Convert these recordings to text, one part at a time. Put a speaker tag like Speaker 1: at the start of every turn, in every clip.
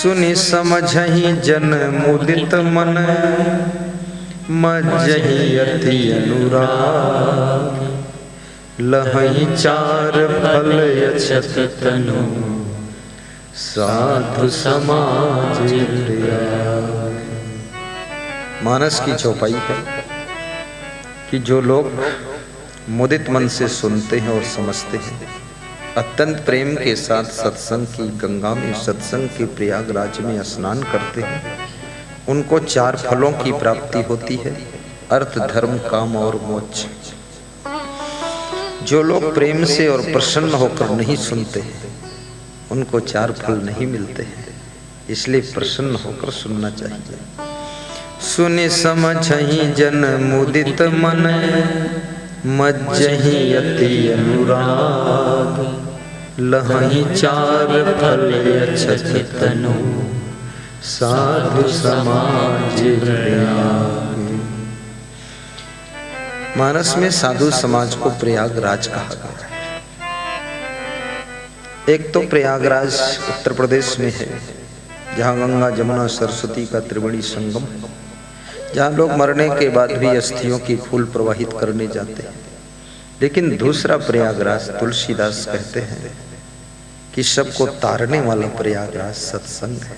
Speaker 1: सुनि समझहि जन मुदित मन, मज्जहि अति अनुराग। लहहि चार फल अछत तनु, साधु समाज प्रयाग। मानस की चौपाई है कि जो लोग मुदित मन से सुनते हैं और समझते हैं, अत्यंत प्रेम के साथ सत्संग की गंगा में, सत्संग के प्रयागराज में स्नान करते हैं, उनको चार फलों की प्राप्ति होती है: अर्थ, धर्म, काम और मोक्ष। जो लोग प्रेम से और प्रसन्न होकर नहीं सुनते हैं, उनको चार फल नहीं मिलते हैं। इसलिए प्रसन्न होकर सुनना चाहिए। सुनि समझहि जन मुदित मन, मज्जहि अति अनुराग। लहहि चार फल अछत तनु, साधु समाज प्रयाग। मानस में साधु समाज को प्रयागराज कहा गया है। एक तो प्रयागराज उत्तर प्रदेश में है, जहाँ गंगा जमुना सरस्वती का त्रिवेणी संगम है, जहाँ लोग मरने के बाद भी अस्थियों की फूल प्रवाहित करने जाते हैं। लेकिन दूसरा प्रयागराज तुलसीदास कहते हैं कि सबको तारने वाला प्रयागराज सत्संग है।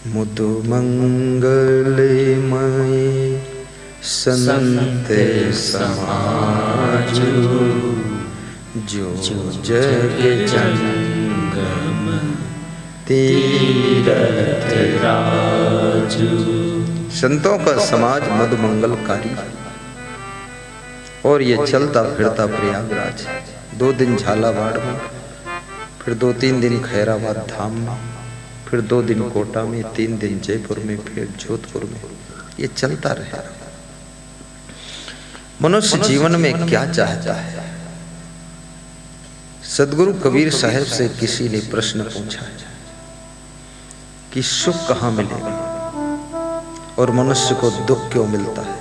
Speaker 1: मुदु मंगलमय संते समाजु, जो जग जंगम तीरथ राजू। संतों का समाज मधु मंगलकारी और ये चलता फिरता प्रयागराज। 2 दिन झालावाड़ में, फिर 2-3 दिन खैराबाद धाम में, फिर 2 दिन कोटा में, 3 दिन जयपुर में, फिर जोधपुर में। ये चलता रहे। मनुष्य जीवन में क्या चाहता है? सदगुरु कबीर साहब से किसी ने प्रश्न पूछा कि सुख कहाँ मिलेगा और मनुष्य को दुख क्यों मिलता है?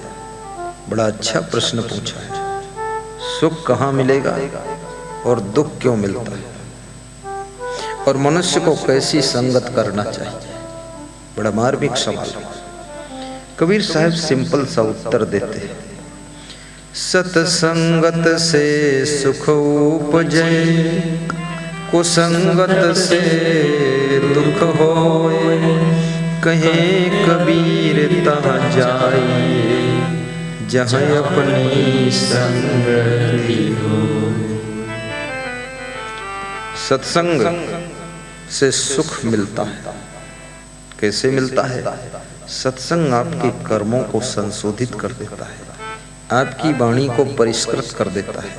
Speaker 1: बड़ा अच्छा प्रश्न पूछा है। सुख कहाँ मिलेगा और दुख क्यों मिलता है, और मनुष्य को कैसी संगत करना चाहिए? बड़ा मार्मिक सवाल है। कबीर साहब सिंपल सा उत्तर देते हैं। सतसंगत से सुख उपजे, कुसंगत से दुख होए। कहे कबीर तहाँ जाइए, जहाँ अपनी संगति हो। सत्संग से सुख मिलता है। कैसे मिलता है? सत्संग आपके कर्मों को संशोधित कर देता है, आपकी वाणी को परिष्कृत कर देता है।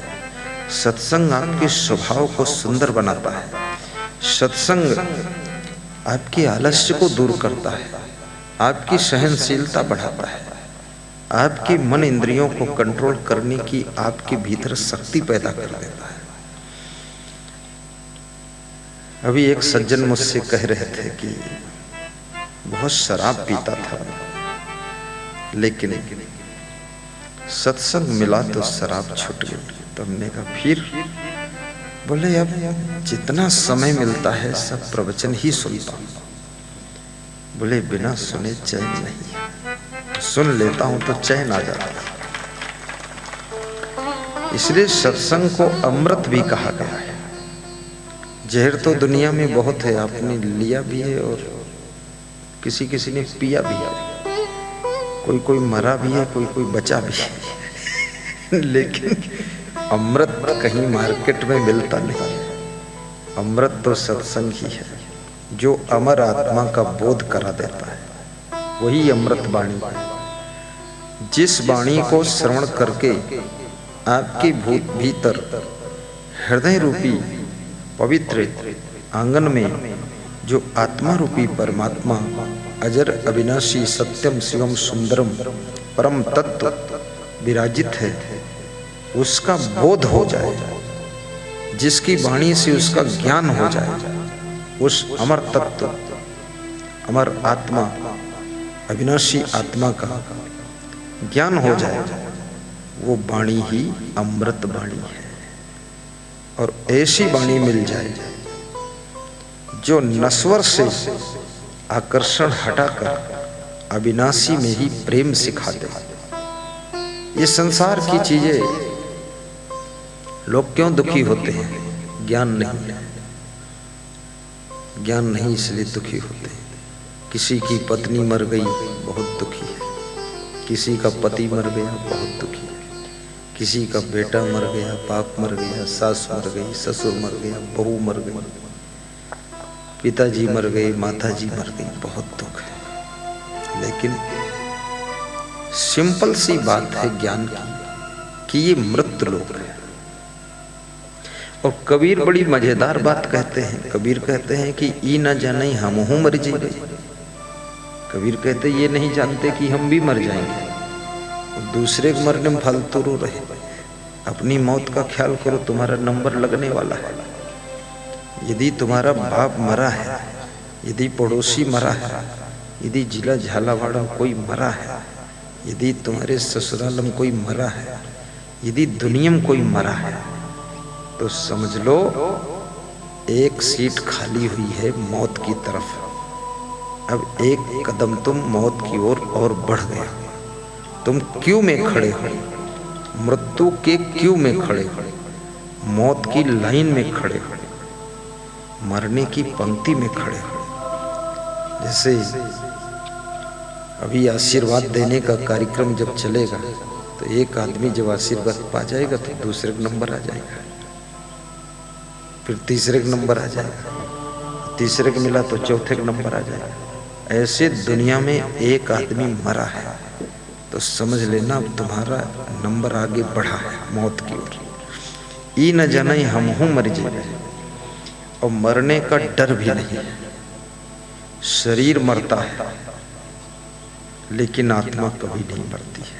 Speaker 1: सत्संग आपके स्वभाव को सुंदर बनाता है। सत्संग आपके आलस्य को दूर करता है, आपकी सहनशीलता बढ़ाता है, आपके मन इंद्रियों को कंट्रोल करने की आपके भीतर शक्ति पैदा कर देता है। अभी एक सज्जन मुझसे कह रहे थे कि बहुत शराब पीता था, लेकिन सत्संग मिला तो शराब छूट गई। तो हमने कहा फिर? बोले अब जितना समय मिलता है सब प्रवचन ही सुनता हूँ। बोले बिना सुने चैन नहीं, सुन लेता हूँ तो चैन आ जाता है। इसलिए सत्संग को अमृत भी कहा गया है। जहर तो दुनिया में बहुत है, आपने लिया भी है और किसी किसी ने पिया भी है, कोई कोई मरा भी है, कोई कोई बचा भी है। लेकिन अमृत कहीं मार्केट में मिलता नहीं। अमृत तो सत्संग ही है, जो अमर आत्मा का बोध करा देता है, वही अमृत वाणी है। जिस वाणी को श्रवण करके आपके भीतर हृदय रूपी पवित्र आंगन में जो आत्मा रूपी परमात्मा अजर अविनाशी सत्यम शिवम सुंदरम परम तत्व विराजित है, उसका बोध हो जाए, जिसकी वाणी से उसका ज्ञान हो जाए, उस अमर तत्व, अमर आत्मा, अविनाशी आत्मा का ज्ञान हो जाए, वो वाणी ही अमृत वाणी है। और ऐसी वाणी मिल जाए जो नश्वर से आकर्षण हटाकर अविनाशी में ही प्रेम सिखा दे। ये संसार की चीजें लोग क्यों दुखी होते हैं? ज्ञान नहीं, ज्ञान नहीं इसलिए दुखी होते हैं। किसी की पत्नी मर गई, बहुत दुखी है। किसी का पति मर गया, बहुत दुखी है। किसी का बेटा मर गया, बाप मर गया, सास मर गई, ससुर मर गया, बहू मर गई, पिताजी मर गए, माताजी मर गई, बहुत दुख है। लेकिन सिंपल सी बात है ज्ञान की कि ये मृत लोक है। और कबीर बड़ी मजेदार बात कहते हैं। कबीर कहते हैं कि ई न जाने हम हूं मर जाएंगे। कबीर कहते ये नहीं जानते कि हम भी मर जाएंगे। और दूसरे के मरने में फालतू रो रहे। अपनी मौत का ख्याल करो, तुम्हारा नंबर लगने वाला है। यदि तुम्हारा बाप मरा है, यदि पड़ोसी मरा है, यदि जिला झालावाड़ा कोई मरा है, यदि तुम्हारे ससुराल में कोई मरा है, यदि दुनिया में कोई मरा है, तो समझ लो एक सीट खाली हुई है मौत की तरफ। अब एक कदम तुम मौत की ओर और बढ़ गए। तुम क्यों में खड़े हो? मृत्यु के क्यों में खड़े हो? मौत की लाइन में खड़े हो, मरने की पंक्ति में खड़े हो। जैसे अभी आशीर्वाद देने का कार्यक्रम जब चलेगा तो एक आदमी जब आशीर्वाद पा जाएगा तो दूसरे का नंबर आ जाएगा, फिर तीसरे का नंबर आ जाएगा, तीसरे का मिला तो चौथे का नंबर आ जाएगा। ऐसे दुनिया में एक आदमी मरा है तो समझ लेना तुम्हारा नंबर आगे बढ़ा है मौत की ओर। ई न जाने हम हूं मर जाए। और मरने का डर भी नहीं। शरीर मरता है लेकिन आत्मा कभी नहीं मरती है।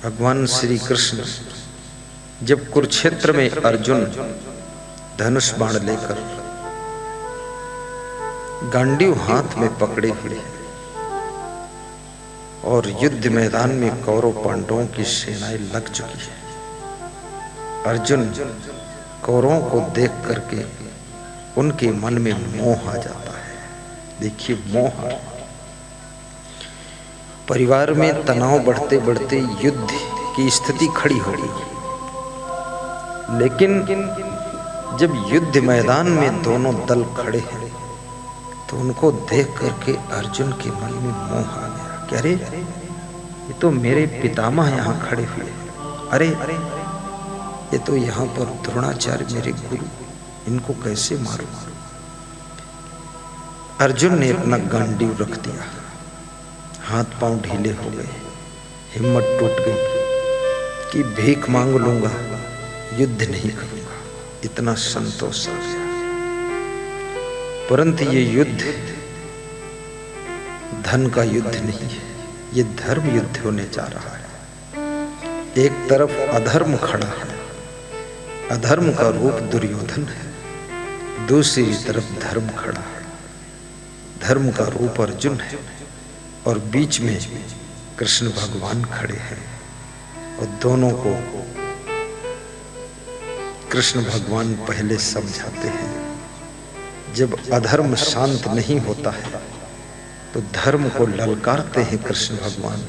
Speaker 1: भगवान श्री कृष्ण जब कुरुक्षेत्र में अर्जुन धनुष बाण लेकर गांडीव हाथ में पकड़े हुए और युद्ध मैदान में कौरव पांडवों की सेनाएं लग चुकी है, अर्जुन कौरवों को देख करके उनके मन में मोह आ जाता है। देखिए मोह, परिवार में तनाव बढ़ते बढ़ते युद्ध की स्थिति खड़ी हो गई। लेकिन जब युद्ध मैदान में दोनों दल खड़े हैं तो उनको देख करके अर्जुन के मन में मोह आ गया। क्या रे, ये तो मेरे पितामह यहाँ खड़े हुए। अरे ये तो यहाँ पर द्रोणाचार्य मेरे गुरु, इनको कैसे मारूं? अर्जुन ने अपना गांडीव रख दिया, हाथ पांव ढीले हो गए, हिम्मत टूट गई कि भीख मांग लूंगा, युद्ध नहीं करूंगा, इतना संतोष आ गया। परंतु ये युद्ध धन का युद्ध नहीं है, ये धर्म युद्ध होने जा रहा है। एक तरफ अधर्म खड़ा है, अधर्म का रूप दुर्योधन है, दूसरी तरफ धर्म खड़ा है, धर्म का रूप अर्जुन है, और बीच में कृष्ण भगवान खड़े हैं। और दोनों को कृष्ण भगवान पहले समझाते हैं। जब अधर्म शांत नहीं होता है तो धर्म को ललकारते हैं कृष्ण भगवान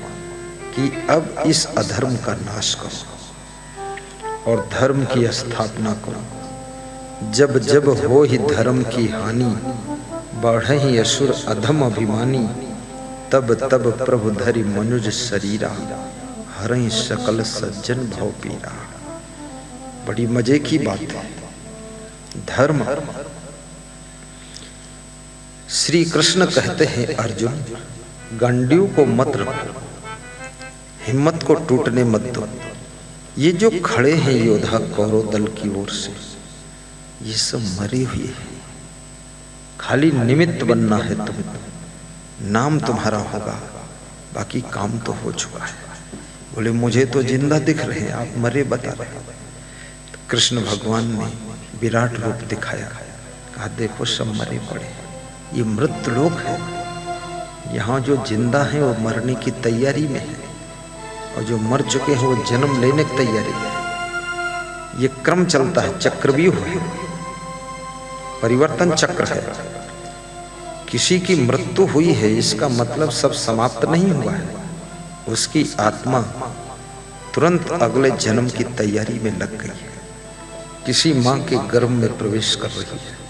Speaker 1: कि अब इस अधर्म का नाश करो और धर्म की स्थापना करो। जब जब हो ही धर्म की हानि, बढ़े ही असुर अधम अभिमानी, तब तब प्रभु धरि मनुज शरीरा, हरहि सकल सज्जन भव पीरा। बड़ी मजे की बात है। धर्म, श्री कृष्ण कहते हैं अर्जुन गांडीव को मत रखो, हिम्मत को टूटने मत दो। ये जो खड़े हैं योद्धा कौरव दल की ओर से, ये सब मरे हुए हैं, खाली निमित्त बनना है तुमको, नाम तुम्हारा होगा, बाकी काम तो हो चुका है। बोले मुझे तो जिंदा दिख रहे हैं, आप मरे बता रहे हैं। तो कृष्ण भगवान ने विराट रूप दिखाया, कहा देखो सब मरे पड़े, ये मृत लोक है। यहाँ जो जिंदा है वो मरने की तैयारी में है, और जो मर चुके हैं वो जन्म लेने की तैयारी में है। ये क्रम चलता है, चक्रव्यूह है। परिवर्तन चक्र है। किसी की मृत्यु हुई है इसका मतलब सब समाप्त नहीं हुआ है, उसकी आत्मा तुरंत अगले जन्म की तैयारी में लग गई है, किसी मां के गर्भ में प्रवेश कर रही है।